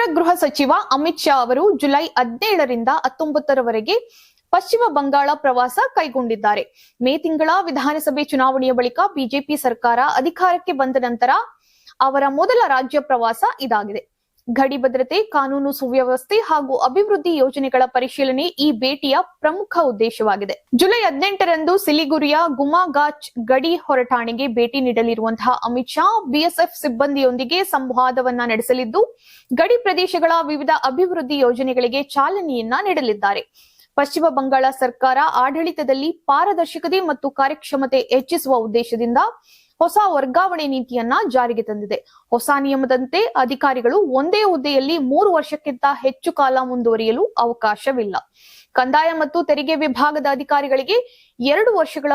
ಕೇಂದ್ರ ಗೃಹ ಸಚಿವ ಅಮಿತ್ ಶಾ ಅವರು ಜುಲೈ 17ರಿಂದ 19ರವರೆಗೆ ಪಶ್ಚಿಮ ಬಂಗಾಳ ಪ್ರವಾಸ ಕೈಗೊಂಡಿದ್ದಾರೆ. ಮೇ ತಿಂಗಳ ವಿಧಾನಸಭೆ ಚುನಾವಣೆಯ ಬಳಿಕ ಬಿಜೆಪಿ ಸರ್ಕಾರ ಅಧಿಕಾರಕ್ಕೆ ಬಂದ ನಂತರ ಅವರ ಮೊದಲ ರಾಜ್ಯ ಪ್ರವಾಸ ಇದಾಗಿದೆ. ಗಡಿ ಭದ್ರತೆ, ಕಾನೂನು ಸುವ್ಯವಸ್ಥೆ ಹಾಗೂ ಅಭಿವೃದ್ಧಿ ಯೋಜನೆಗಳ ಪರಿಶೀಲನೆ ಈ ಭೇಟಿಯ ಪ್ರಮುಖ ಉದ್ದೇಶವಾಗಿದೆ. ಜುಲೈ 18ರಂದು ಸಿಲಿಗುರಿಯ ಗುಮಾಗಾಚ್ ಗಡಿ ಹೊರಠಾಣೆಗೆ ಭೇಟಿ ನೀಡಲಿರುವಂತಹ ಅಮಿತ್ ಶಾ ಬಿಎಸ್ಎಫ್ ಸಿಬ್ಬಂದಿಯೊಂದಿಗೆ ಸಂವಾದವನ್ನ ನಡೆಸಲಿದ್ದು, ಗಡಿ ಪ್ರದೇಶಗಳ ವಿವಿಧ ಅಭಿವೃದ್ಧಿ ಯೋಜನೆಗಳಿಗೆ ಚಾಲನೆಯನ್ನ ನೀಡಲಿದ್ದಾರೆ. ಪಶ್ಚಿಮ ಬಂಗಾಳ ಸರ್ಕಾರ ಆಡಳಿತದಲ್ಲಿ ಪಾರದರ್ಶಕತೆ ಮತ್ತು ಕಾರ್ಯಕ್ಷಮತೆ ಹೆಚ್ಚಿಸುವ ಉದ್ದೇಶದಿಂದ ಹೊಸ ವರ್ಗಾವಣೆ ನೀತಿಯನ್ನ ಜಾರಿಗೆ ತಂದಿದೆ. ಹೊಸ ನಿಯಮದಂತೆ ಅಧಿಕಾರಿಗಳು ಒಂದೇ ಹುದ್ದೆಯಲ್ಲಿ 3 ವರ್ಷಕ್ಕಿಂತ ಹೆಚ್ಚು ಕಾಲ ಮುಂದುವರಿಯಲು ಅವಕಾಶವಿಲ್ಲ. ಕಂದಾಯ ಮತ್ತು ತೆರಿಗೆ ವಿಭಾಗದ ಅಧಿಕಾರಿಗಳಿಗೆ 2 ವರ್ಷಗಳ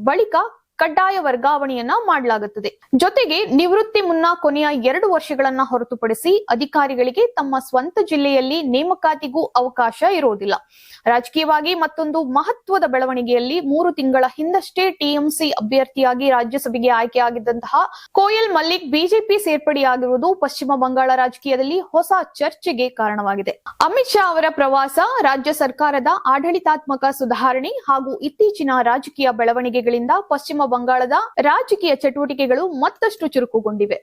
ಬಳಿಕ ಕಡ್ಡಾಯ ವರ್ಗಾವಣೆಯನ್ನ ಮಾಡಲಾಗುತ್ತದೆ. ಜೊತೆಗೆ ನಿವೃತ್ತಿ ಮುನ್ನ ಕೊನೆಯ 2 ವರ್ಷಗಳನ್ನ ಹೊರತುಪಡಿಸಿ ಅಧಿಕಾರಿಗಳಿಗೆ ತಮ್ಮ ಸ್ವಂತ ಜಿಲ್ಲೆಯಲ್ಲಿ ನೇಮಕಾತಿಗೂ ಅವಕಾಶ ಇರುವುದಿಲ್ಲ. ರಾಜಕೀಯವಾಗಿ ಮತ್ತೊಂದು ಮಹತ್ವದ ಬೆಳವಣಿಗೆಯಲ್ಲಿ 3 ತಿಂಗಳ ಹಿಂದಷ್ಟೇ ಟಿಎಂಸಿ ಅಭ್ಯರ್ಥಿಯಾಗಿ ರಾಜ್ಯಸಭೆಗೆ ಆಯ್ಕೆಯಾಗಿದ್ದಂತಹ ಕೋಯಲ್ ಮಲ್ಲಿಕ್ ಬಿಜೆಪಿ ಸೇರ್ಪಡೆಯಾಗಿರುವುದು ಪಶ್ಚಿಮ ಬಂಗಾಳ ರಾಜಕೀಯದಲ್ಲಿ ಹೊಸ ಚರ್ಚೆಗೆ ಕಾರಣವಾಗಿದೆ. ಅಮಿತ್ ಶಾ ಅವರ ಪ್ರವಾಸ ರಾಜ್ಯ ಸರ್ಕಾರದ ಆಡಳಿತಾತ್ಮಕ ಸುಧಾರಣೆ ಹಾಗೂ ಇತ್ತೀಚಿನ ರಾಜಕೀಯ ಬೆಳವಣಿಗೆಗಳಿಂದ ಪಶ್ಚಿಮ ಬಂಗಾಳದ ರಾಜಕೀಯ ಚಟುವಟಿಕೆಗಳು ಮತ್ತಷ್ಟು ಚುರುಕುಗೊಂಡಿವೆ.